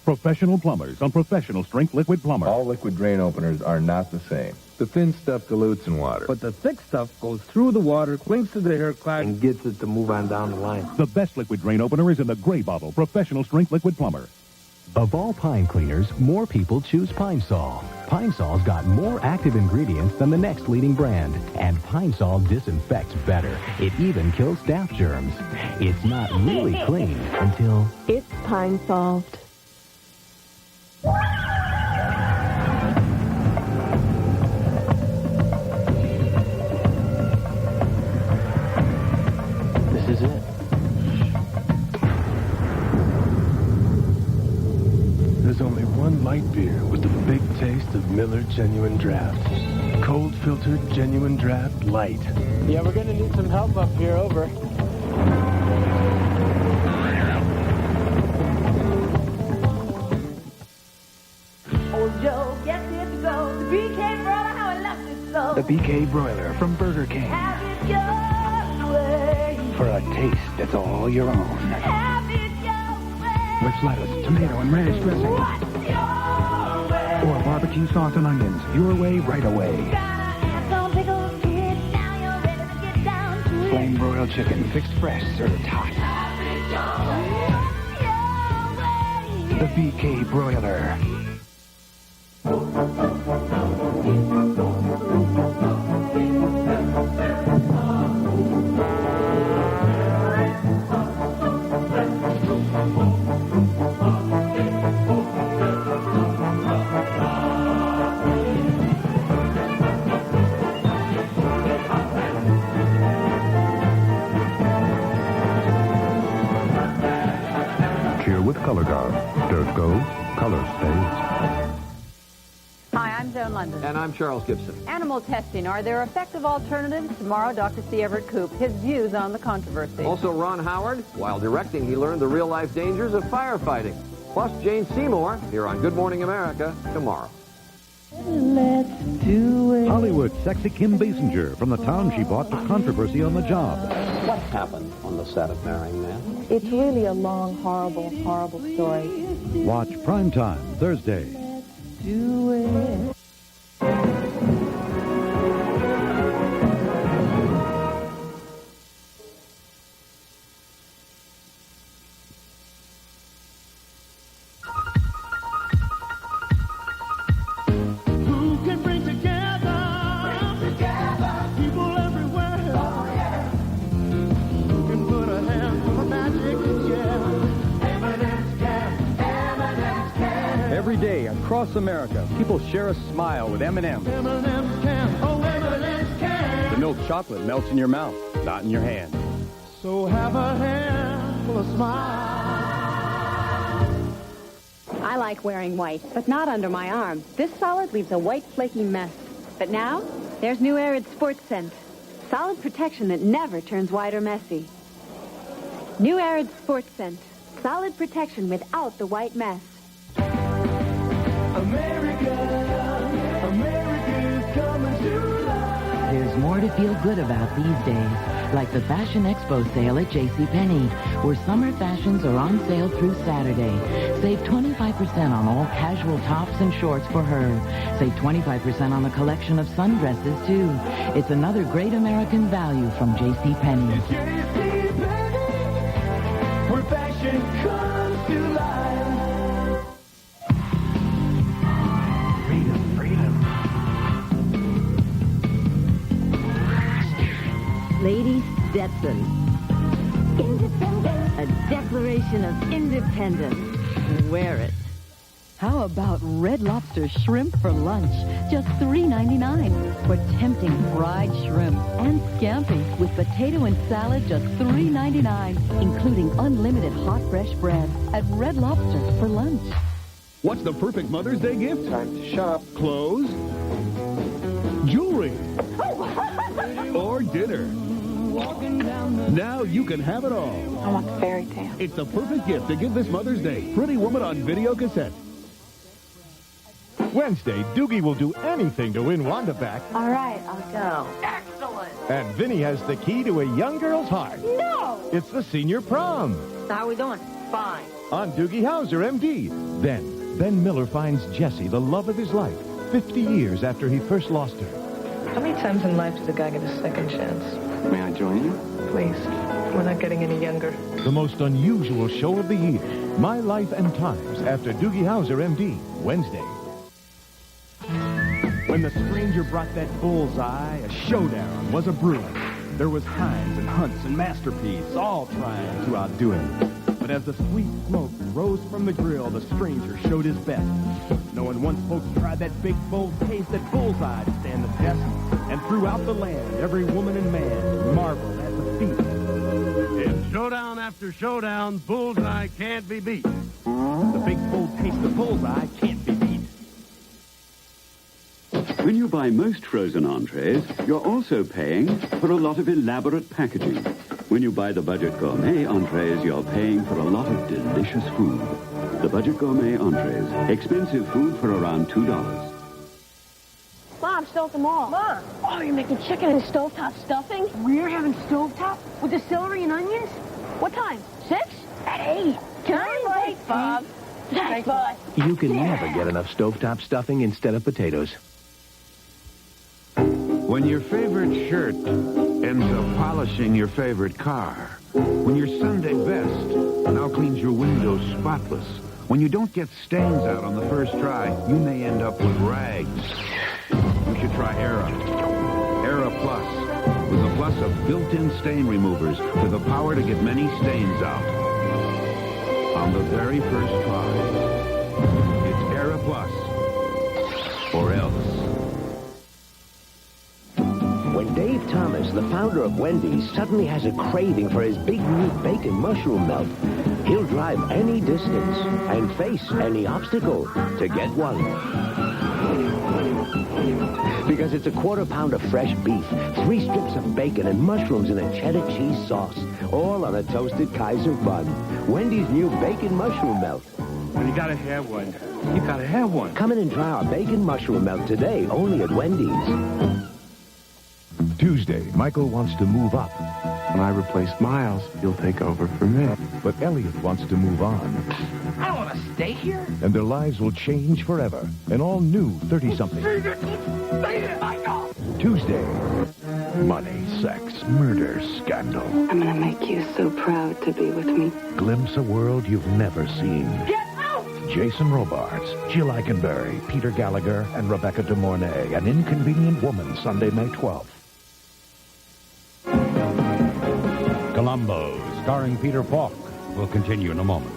Professional plumbers on professional strength liquid plumber. All liquid drain openers are not the same. The thin stuff dilutes in water. But the thick stuff goes through the water, clings to the hair cloud, and gets it to move on down the line. The best liquid drain opener is in the gray bottle. Professional strength liquid plumber. Of all pine cleaners, more people choose Pine Sol. Pine Sol's got more active ingredients than the next leading brand. And Pine Sol disinfects better. It even kills staph germs. It's not really clean until... It's Pine Solved. This is it. There's only one light beer with the big taste of Miller Genuine Draft. Cold filtered Genuine Draft Light. Yeah, we're gonna need some help up here, over. Old Joe gets it to go. The BK broiler, how I left it so. The BK Broiler from Burger King. Have it your way. For a taste that's all your own. Have it your way. With lettuce, tomato, and ranch dressing. What's your way? Or barbecue sauce and onions. Your way, right away. Gotta have some pickles, get down, you're ready to get down to it. Flame broiled chicken, fixed fresh, served hot. Have it your way. The BK Broiler. Cure with Color Guard. Dirt goes, color stays. Hi, I'm Joan London. And I'm Charles Gibson. Animal testing. Are there effective alternatives? Tomorrow, Dr. C. Everett Koop. His views on the controversy. Also, Ron Howard. While directing, he learned the real-life dangers of firefighting. Plus, Jane Seymour here on Good Morning America tomorrow. Let's do it. Hollywood sexy Kim Basinger from the town she bought to controversy on the job. What happened on the set of Marrying Man? It's really a long, horrible, horrible story. Watch Primetime Thursday. Do it. Who can bring together people everywhere? Oh, yeah. Who can put a hand full of magic? Yeah. M&M's can. Every day across America, people share a smile with M&M's. M&M's can. Oh, M&M's can. The milk chocolate melts in your mouth, not in your hand. So have a hand full of smiles. I like wearing white, but not under my arm. This solid leaves a white, flaky mess. But now, there's new Arid Sports Scent. Solid protection that never turns white or messy. New Arid Sports Scent. Solid protection without the white mess. America's coming to life. There's more to feel good about these days, like the Fashion Expo sale at JCPenney, where summer fashions are on sale through Saturday. Save 25% on all casual tops and shorts for her. Save 25% on a collection of sundresses, too. It's another great American value from JCPenney. Where fashion comes to life. Freedom, freedom. Lady Stetson. Independence. A declaration of independence. Wear it. How about Red Lobster shrimp for lunch? Just $3.99. For tempting fried shrimp and scampi with potato and salad, just $3.99, including unlimited hot fresh bread at Red Lobster for lunch. What's the perfect Mother's Day gift? Time to shop. Clothes, jewelry, or dinner. Now you can have it all. I want the fairy tale. It's the perfect gift to give this Mother's Day. Pretty Woman on video cassette. Wednesday, Doogie will do anything to win Wanda back. All right, I'll go. Excellent. And Vinny has the key to a young girl's heart. No! It's the senior prom. So how are we doing? Fine. on Doogie Howser, M.D. Then, Ben Miller finds Jessie, the love of his life, 50 years after he first lost her. How many times in life does a guy get a second chance? May I join you? Please. We're not getting any younger. The most unusual show of the year, My Life and Times, after Doogie Howser, M.D., Wednesday. When the stranger brought that bullseye, a showdown was a brewing. There was Hines and Hunts and Masterpiece, all trying to outdo him. But as the sweet smoke rose from the grill, the stranger showed his best. Knowing once folks tried that big, bold taste that bullseye to stand the test. And throughout the land, every woman and man marveled at the feat. In showdown after showdown, bullseye can't be beat. The big, bold taste of bullseye can't be beat. When you buy most frozen entrees, you're also paying for a lot of elaborate packaging. When you buy the Budget Gourmet entrees, you're paying for a lot of delicious food. The Budget Gourmet entrees, expensive food for around $2. Mom, still at the mall. Mom! Oh, you're making chicken and stovetop stuffing? We're having stovetop? With the celery and onions? What time? 6? At 8. Can I wait, Bob? Thanks, Bob. You can never get enough stovetop stuffing instead of potatoes. When your favorite shirt ends up polishing your favorite car. When your Sunday best now cleans your windows spotless. When you don't get stains out on the first try, you may end up with rags. You should try Era. Era Plus, with the plus of built-in stain removers with the power to get many stains out. On the very first try. It's Era Plus. Or else. When Dave Thomas, the founder of Wendy's, suddenly has a craving for his big meat bacon mushroom melt, he'll drive any distance and face any obstacle to get one. Because it's a quarter pound of fresh beef, 3 strips of bacon, and mushrooms in a cheddar cheese sauce, all on a toasted Kaiser bun. Wendy's new bacon mushroom melt. Well, you gotta have one. You gotta have one. Come in and try our bacon mushroom melt today, only at Wendy's. Tuesday, Michael wants to move up. When I replace Miles, you'll take over for me. But Elliot wants to move on. I don't want to stay here. And their lives will change forever. An all-new 30-something. Tuesday, money, sex, murder, scandal. I'm gonna make you so proud to be with me. Glimpse a world you've never seen. Get out! Jason Robards, Jill Eikenberry, Peter Gallagher, and Rebecca De Mornay. An Inconvenient Woman, Sunday, May 12th. Columbo, starring Peter Falk, will continue in a moment.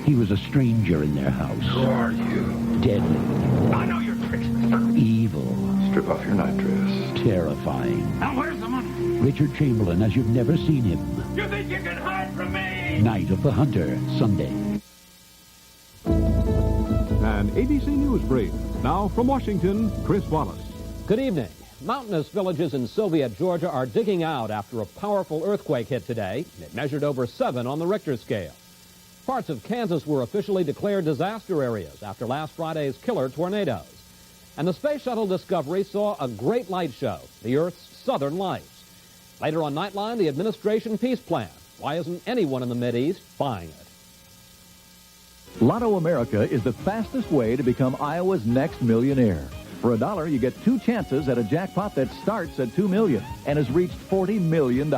He was a stranger in their house. Who are you? Deadly. I know your tricks, mister. Evil. Strip off your nightdress. Terrifying. Now, where's the money? Richard Chamberlain, as you've never seen him. You think you can hide from me? Night of the Hunter, Sunday. An ABC News Brief. Now from Washington, Chris Wallace. Good evening. Mountainous villages in Soviet Georgia are digging out after a powerful earthquake hit today. It measured over 7 on the Richter scale. Parts of Kansas were officially declared disaster areas after last Friday's killer tornadoes. And the Space Shuttle Discovery saw a great light show, the Earth's southern lights. Later on Nightline, the administration peace plan. Why isn't anyone in the Mideast buying it? Lotto America is the fastest way to become Iowa's next millionaire. For $1, you get 2 chances at a jackpot that starts at $2 million and has reached $40 million.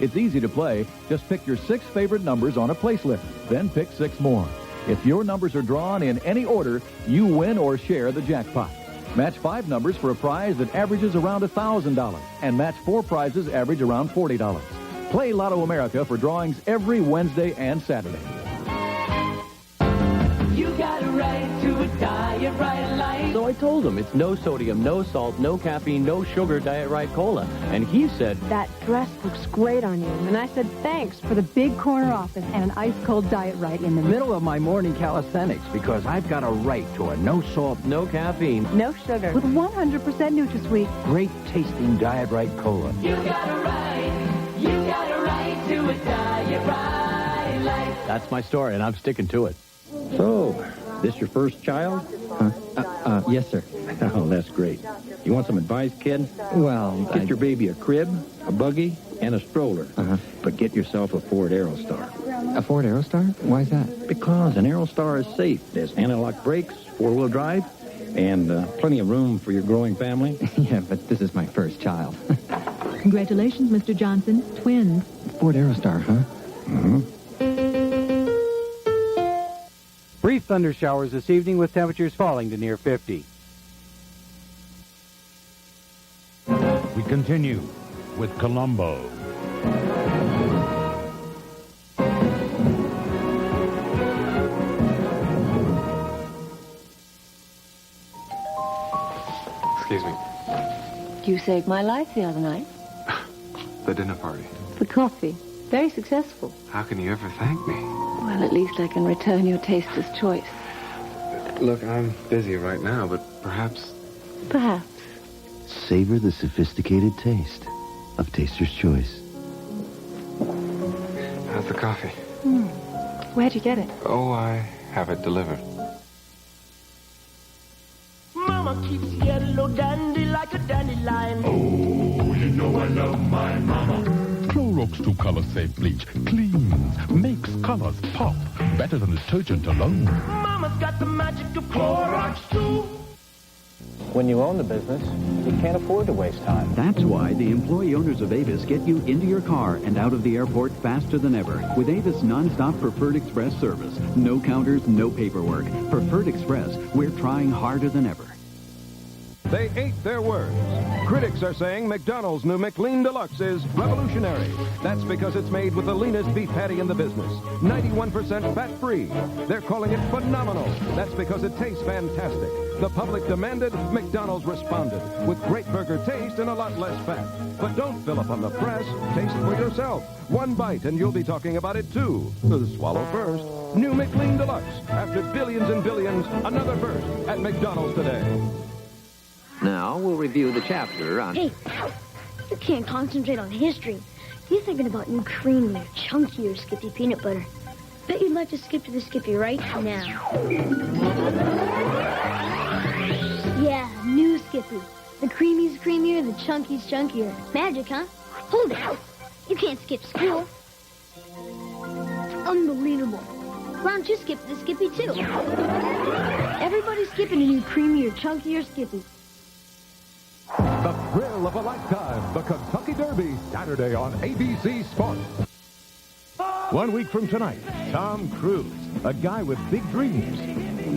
It's easy to play. Just pick your 6 favorite numbers on a play slip, then pick 6 more. If your numbers are drawn in any order, you win or share the jackpot. Match 5 numbers for a prize that averages around $1,000, and match 4 prizes average around $40. Play Lotto America for drawings every Wednesday and Saturday. You got a right to a Diet Right life. So I told him it's no sodium, no salt, no caffeine, no sugar Diet Right Cola. And he said, "That dress looks great on you." And I said, "Thanks," for the big corner office and an ice-cold Diet Right in the middle of my morning calisthenics, because I've got a right to a no salt, no caffeine, no sugar, with 100% NutraSweet. great tasting Diet Right Cola. You got a right to a Diet Right life. That's my story, and I'm sticking to it. So, this your first child? Yes, sir. Oh, that's great. You want some advice, kid? Well, Get your baby a crib, a buggy, and a stroller. But get yourself a Ford Aerostar. A Ford Aerostar? Why is that? Because an Aerostar is safe. There's anti-lock brakes, four-wheel drive, and plenty of room for your growing family. Yeah, but this is my first child. Congratulations, Mr. Johnson. Twins. Ford Aerostar, huh? Mm-hmm. Brief thunder showers this evening with temperatures falling to near 50. We continue with Columbo. Excuse me. You saved my life the other night. The dinner party. The coffee. Very successful. How can you ever thank me? Well, at least I can return your taster's choice. Look, I'm busy right now, but perhaps... Perhaps. Savor the sophisticated taste of Taster's Choice. How's the coffee? Where'd you get it? Oh, I have it delivered. Mama keeps yellow dandy like a dandelion. Oh, you know I love my mama. Clorox 2-Color Safe Bleach cleans, makes colors pop. Better than detergent alone. Mama's got the magic of Clorox 2. When you own the business, you can't afford to waste time. That's why the employee owners of Avis get you into your car and out of the airport faster than ever. With Avis non-stop Preferred Express service. No counters, no paperwork. Preferred Express, we're trying harder than ever. They ate their words. Critics are saying McDonald's new McLean Deluxe is revolutionary. That's because it's made with the leanest beef patty in the business. 91% fat-free. They're calling it phenomenal. That's because it tastes fantastic. The public demanded, McDonald's responded. With great burger taste and a lot less fat. But don't fill up on the press. Taste for yourself. One bite and you'll be talking about it too. Swallow first. New McLean Deluxe. After billions and billions, another first at McDonald's today. Now we'll review the chapter on... Hey, you can't concentrate on history. You're thinking about new cream or chunkier Skippy peanut butter. Bet you'd like to skip to the Skippy right now. Yeah, new Skippy. The creamy's creamier, the chunky's chunkier. Magic, huh? Hold it. You can't skip school. Unbelievable. Why don't you skip to the Skippy, too? Everybody's skipping a new creamier, chunkier Skippy. The thrill of a lifetime, the Kentucky Derby, Saturday on ABC Sports. 1 week from tonight, Tom Cruise, a guy with big dreams.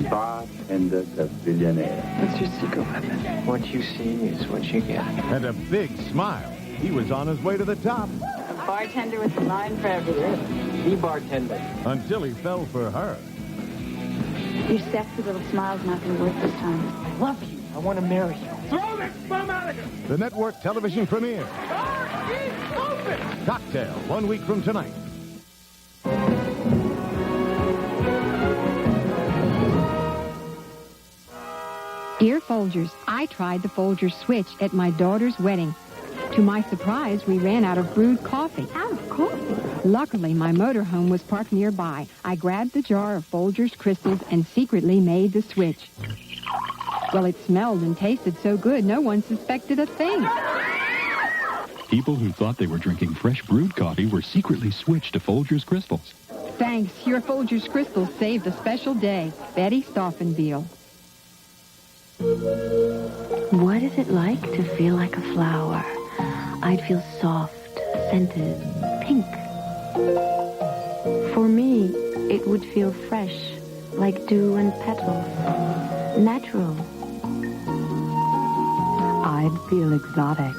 Bartender of billionaire. What's your secret weapon? What you see is what you get. And a big smile. He was on his way to the top. A bartender with a line for everything. The bartender. Until he fell for her. Your sexy little smile's not going to work this time. I love you. I want to marry you. Throw that bum out of here! The network television premiere. Cocktail, 1 week from tonight. Dear Folgers, I tried the Folgers switch at my daughter's wedding. To my surprise, we ran out of brewed coffee. Out of coffee? Luckily, my motorhome was parked nearby. I grabbed the jar of Folgers Crystals and secretly made the switch. Well, it smelled and tasted so good, no one suspected a thing. People who thought they were drinking fresh brewed coffee were secretly switched to Folgers Crystals. Thanks. Your Folgers Crystals saved a special day. Betty Stauffenbiel. What is it like to feel like a flower? I'd feel soft, scented, pink. For me, it would feel fresh, like dew and petals. Natural. I'd feel exotic,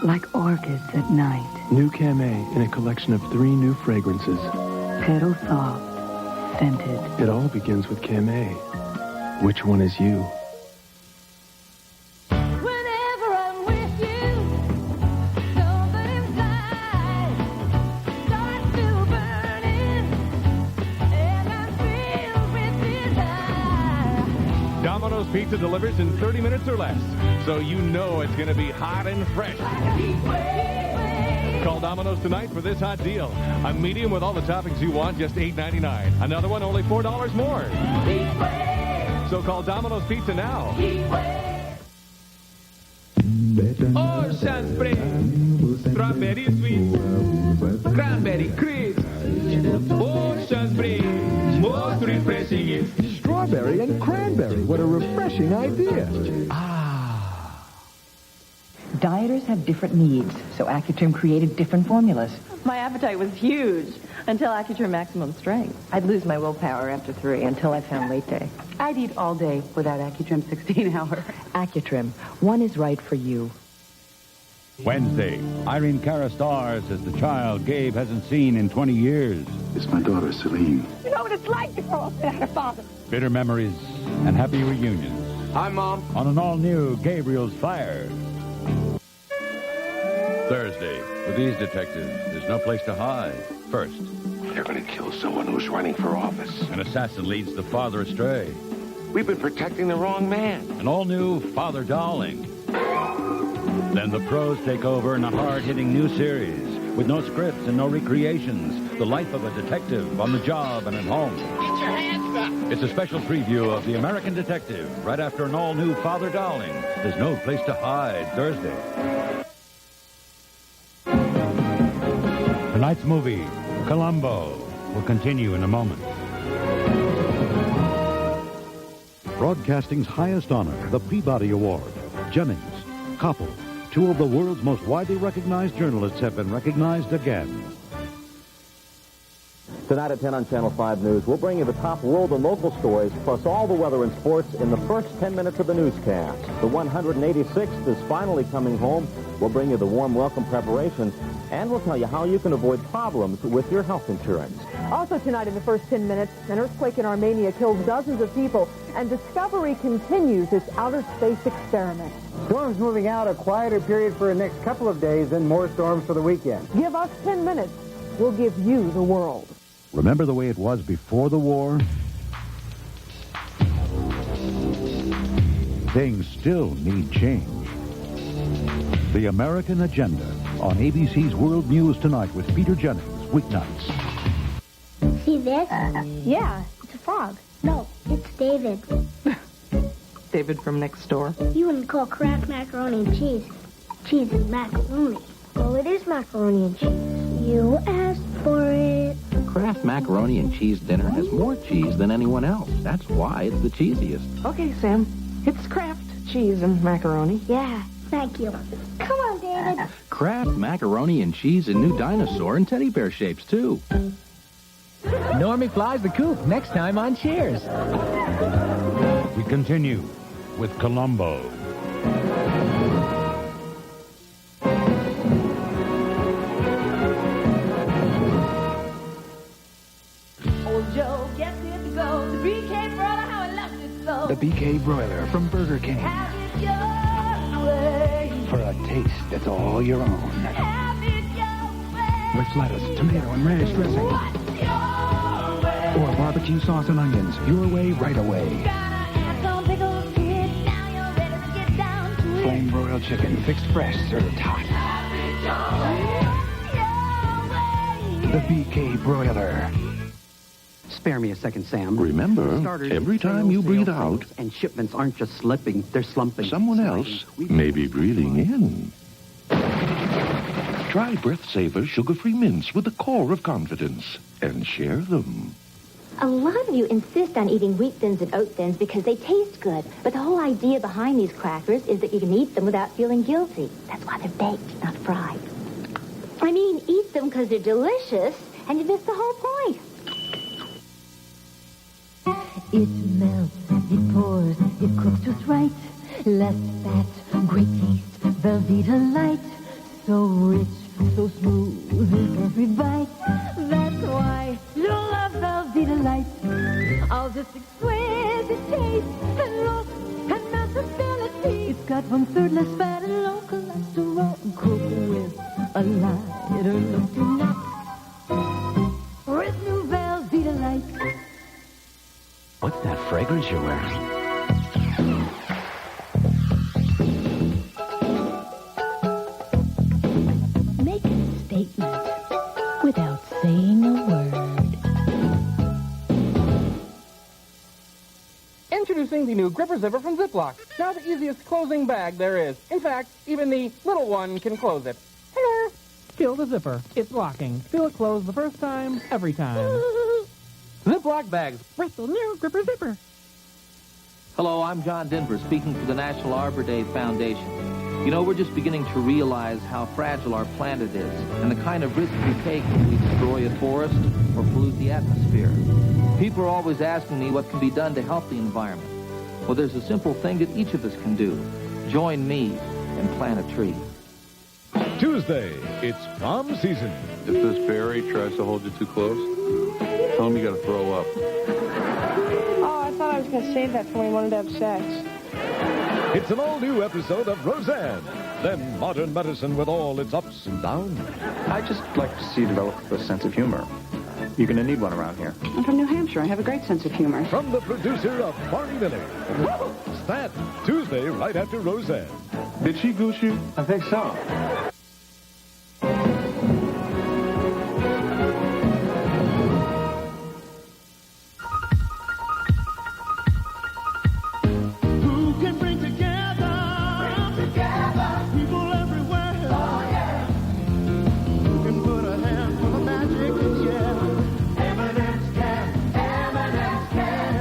like orchids at night. New Camay in a collection of 3 new fragrances. Petal soft, scented. It all begins with Camay. Which one is you? Whenever I'm with you, something inside starts to burning, and I'm filled with desire. Domino's Pizza delivers in 30 minutes or less, so you know it's going to be hot and fresh. Call Domino's tonight for this hot deal. A medium with all the toppings you want, just $8.99. Another one, only $4 more. So call Domino's Pizza now. Ocean Spray, Strawberry Sweet, Cranberry Crisp. Ocean Spray, most refreshing is strawberry and cranberry. What a refreshing idea. Dieters have different needs, so Accutrim created different formulas. My appetite was huge until Accutrim Maximum Strength. I'd lose my willpower after 3 until I found late day. I'd eat all day without Accutrim 16-hour. Accutrim, one is right for you. Wednesday, Irene Cara stars as the child Gabe hasn't seen in 20 years. It's my daughter, Celine. You know what it's like to grow up without a father. Bitter memories and happy reunions. Hi, Mom. On an all-new Gabriel's Fire. Thursday, with these detectives, there's no place to hide. First, they're going to kill someone who's running for office. An assassin leads the father astray. We've been protecting the wrong man. An all-new Father Dowling. Then the pros take over in a hard-hitting new series with no scripts and no recreations. The life of a detective on the job and at home. Get your hands up! It's a special preview of The American Detective right after an all-new Father Dowling. There's no place to hide Thursday. Tonight's movie, Columbo, will continue in a moment. Broadcasting's highest honor, the Peabody Award. Jennings, Koppel, two of the world's most widely recognized journalists have been recognized again. Tonight at 10 on Channel 5 News, we'll bring you the top world and local stories, plus all the weather and sports in the first 10 minutes of the newscast. The 186th is finally coming home. We'll bring you the warm welcome preparations, and we'll tell you how you can avoid problems with your health insurance. Also tonight in the first 10 minutes, an earthquake in Armenia killed dozens of people, and Discovery continues its outer space experiment. Storms moving out, a quieter period for the next couple of days, then more storms for the weekend. Give us 10 minutes. We'll give you the world. Remember the way it was before the war? Things still need change. The American Agenda on ABC's World News Tonight with Peter Jennings, weeknights. See this? Yeah, it's a frog. No, it's David. David from next door. You wouldn't call Kraft macaroni and cheese and macaroni. Well, it is macaroni and cheese. You asked for it. Kraft macaroni and cheese dinner has more cheese than anyone else. That's why it's the cheesiest. Okay, Sam. It's Kraft cheese and macaroni. Yeah, thank you. Come on, David. Kraft macaroni and cheese in new dinosaur and teddy bear shapes, too. Normie flies the coop next time on Cheers. We continue with Columbo. Old Joe gets it to go. The BK broiler, how I loved it so. The BK broiler from Burger King. Have it your way. For a taste that's all your own. Have it your way. With lettuce, tomato, and ranch dressing. What's your way? Or barbecue sauce and onions. Your way, right away. Gotta have some pickles to it. Now you're ready to get down to it. Flame broiled chicken, fixed fresh, served hot. The BK broiler. Spare me a second, Sam. Remember, Starters, every time you breathe out, and shipments aren't just slipping, they're slumping. someone else may be breathing in. Try Breath Saver sugar-free mints with the core of confidence and share them. A lot of you insist on eating wheat thins and oat thins because they taste good. But the whole idea behind these crackers is that you can eat them without feeling guilty. That's why they're baked, not fried. I mean, eat them because they're delicious, and you miss the whole point. It melts, it pours, it cooks just right. Less fat, great taste, Velveeta light. So rich, so smooth with every bite. That's why you'll love Velveeta light. All this exquisite taste and look and mouthability. It's got 1/3 less fat and low cholesterol. Cook with a lighter look tonight. With new Velveeta light. What's that fragrance you're wearing? Make a statement without saying a word. Introducing Introducing the new Gripper Zipper from Ziploc. Now the easiest closing bag there is. In fact, even the little one can close it. Hello. Feel the zipper. It's locking. Feel it close the first time, every time. Ziploc bags with the new Gripper Zipper. Hello, I'm John Denver, speaking for the National Arbor Day Foundation. You know, we're just beginning to realize how fragile our planet is and the kind of risk we take when we destroy a forest or pollute the atmosphere. People are always asking me what can be done to help the environment. Well, there's a simple thing that each of us can do. Join me and plant a tree. Tuesday, it's prom season. If this fairy tries to hold you too close, tell him you gotta throw up. Oh, I thought I was going to save that for when we wanted to have sex. It's an all-new episode of Roseanne, then modern medicine with all its ups and downs. I just like to see you develop a sense of humor. You're going to need one around here. I'm from New Hampshire. I have a great sense of humor. From the producer of Barney Billy. Stat, Tuesday, right after Roseanne. Did she goose you? I think so.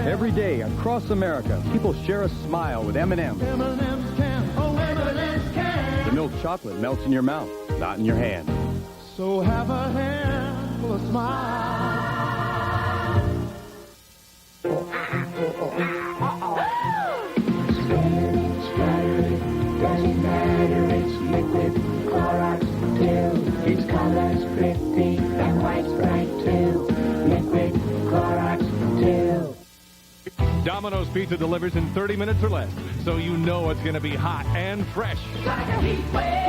Every day across America, people share a smile with M&M's. M&M's can, oh, M&M's can. The milk chocolate melts in your mouth, not in your hand. So have a handful of smile. Doesn't matter, it's liquid Clorox too. Its color's pretty and white's bright too. Liquid Clorox too. Domino's Pizza delivers in 30 minutes or less, so you know it's going to be hot and fresh.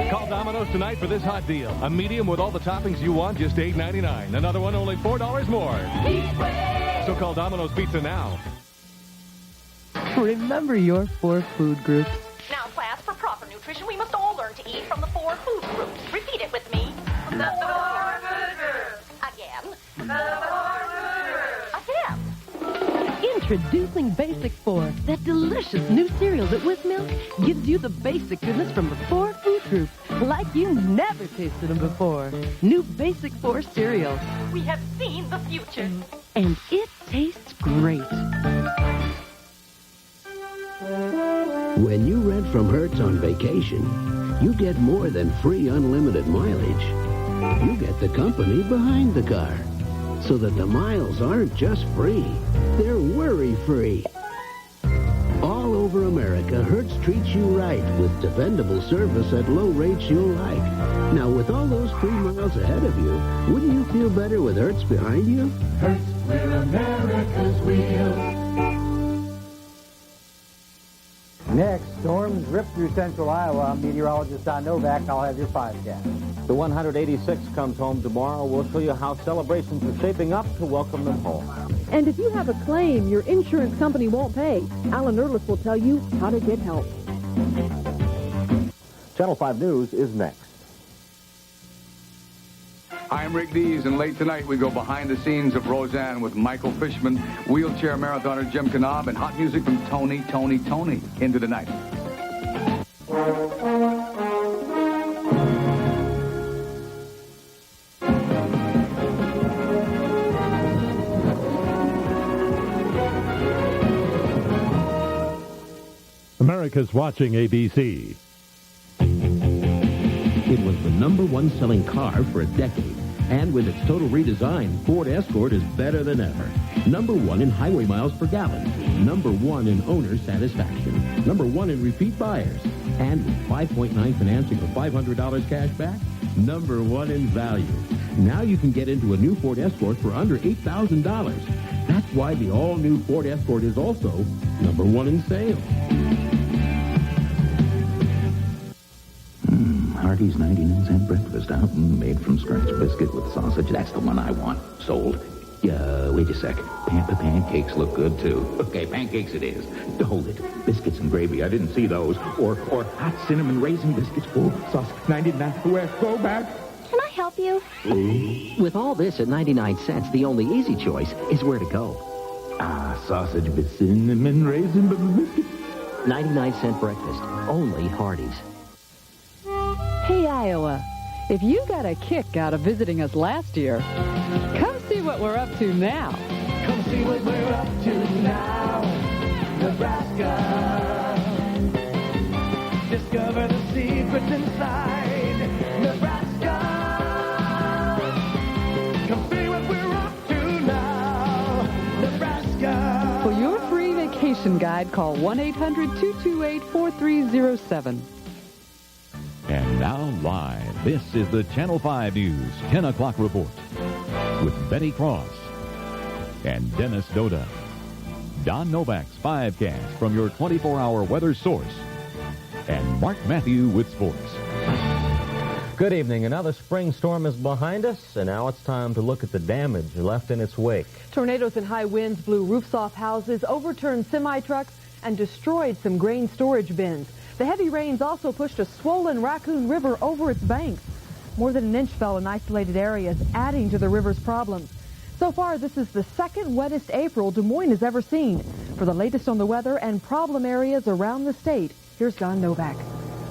Call Domino's tonight for this hot deal. A medium with all the toppings you want, just $8.99. Another one, only $4 more. So call Domino's Pizza now. Remember your 4 food groups. Now, class, for proper nutrition, we must all learn to eat from the 4 food groups. Repeat it with me. The 4 food groups. Again. The 4 food groups. Again. Introducing Basic 4, that delicious new cereal that with milk gives you the basic goodness from the 4 food groups, like you never tasted them before. New Basic 4 cereal. We have seen the future. And it tastes great. When you rent from Hertz on vacation, you get more than free unlimited mileage. You get the company behind the car, so that the miles aren't just free, they're worry-free. All over America, Hertz treats you right with dependable service at low rates you'll like. Now, with all those free miles ahead of you, wouldn't you feel better with Hertz behind you? Hertz, we're America's wheel. Next, storms rip through central Iowa. I'm meteorologist Don Novak, and I'll have your 5-cast. The 186 comes home tomorrow. We'll show you how celebrations are shaping up to welcome them home. And if you have a claim your insurance company won't pay, Alan Ehrlich will tell you how to get help. Channel 5 News is next. Hi, I'm Rick Dees, and late tonight we go behind the scenes of Roseanne with Michael Fishman, wheelchair marathoner Jim Knopf, and hot music from Tony into the night. America's watching ABC. It was the #1 selling car for a decade. And with its total redesign, Ford Escort is better than ever. #1 in highway miles per gallon. #1 in owner satisfaction. #1 in repeat buyers. And with 5.9 financing for $500 cash back, #1 in value. Now you can get into a new Ford Escort for under $8,000. That's why the all-new Ford Escort is also #1 in sales. Hardee's 99-cent breakfast out and made from scratch biscuit with sausage. That's the one I want. Sold. Wait a sec. Pancakes look good, too. Okay, pancakes it is. Hold it. Biscuits and gravy. I didn't see those. Or hot cinnamon raisin biscuits. Oh, sauce. 99. Where? Go back. Can I help you? With all this at 99 cents, the only easy choice is where to go. Sausage with cinnamon raisin biscuit. 99-cent breakfast. Only Hardee's. Hey, Iowa, if you got a kick out of visiting us last year, come see what we're up to now. Come see what we're up to now, Nebraska. Discover the secrets inside Nebraska. Come see what we're up to now, Nebraska. For your free vacation guide, call 1-800-228-4307. And now live, this is the Channel 5 News 10 o'clock report with Betty Cross and Dennis Doda. Don Novak's 5Cast from your 24-hour weather source. And Mark Matthew with sports. Good evening. Another spring storm is behind us, and now it's time to look at the damage left in its wake. Tornadoes and high winds blew roofs off houses, overturned semi-trucks, and destroyed some grain storage bins. The heavy rains also pushed a swollen Raccoon River over its banks. More than an inch fell in isolated areas, adding to the river's problems. So far, this is the second wettest April Des Moines has ever seen. For the latest on the weather and problem areas around the state, here's Don Novak.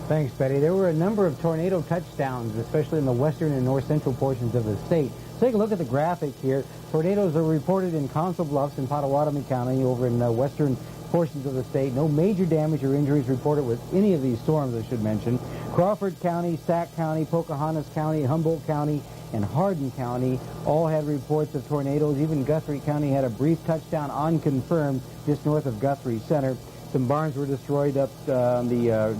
Thanks, Betty. There were a number of tornado touchdowns, especially in the western and north central portions of the state. Take a look at the graphic here. Tornadoes are reported in Council Bluffs and Potawatomi County over in western portions of the state. No major damage or injuries reported with any of these storms, I should mention. Crawford County, Sac County, Pocahontas County, Humboldt County, and Hardin County all had reports of tornadoes. Even Guthrie County had a brief touchdown unconfirmed just north of Guthrie Center. Some barns were destroyed up on the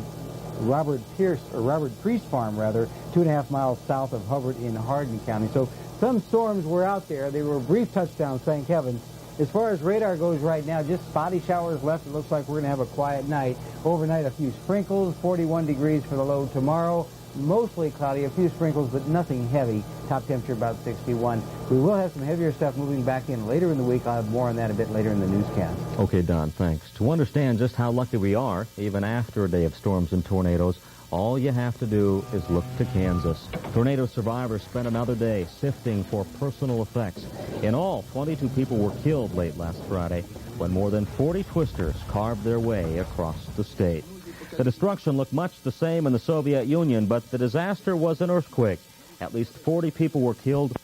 Robert Priest Farm, 2.5 miles south of Hubbard in Hardin County. So some storms were out there. They were brief touchdowns, thank heaven. As far as radar goes right now, just spotty showers left. It looks like we're going to have a quiet night. Overnight, a few sprinkles, 41 degrees for the low tomorrow. Mostly cloudy, a few sprinkles, but nothing heavy. Top temperature about 61. We will have some heavier stuff moving back in later in the week. I'll have more on that a bit later in the newscast. Okay, Don, thanks. To understand just how lucky we are, even after a day of storms and tornadoes, all you have to do is look to Kansas. Tornado survivors spent another day sifting for personal effects. In all, 22 people were killed late last Friday when more than 40 twisters carved their way across the state. The destruction looked much the same in the Soviet Union, but the disaster was an earthquake. At least 40 people were killed.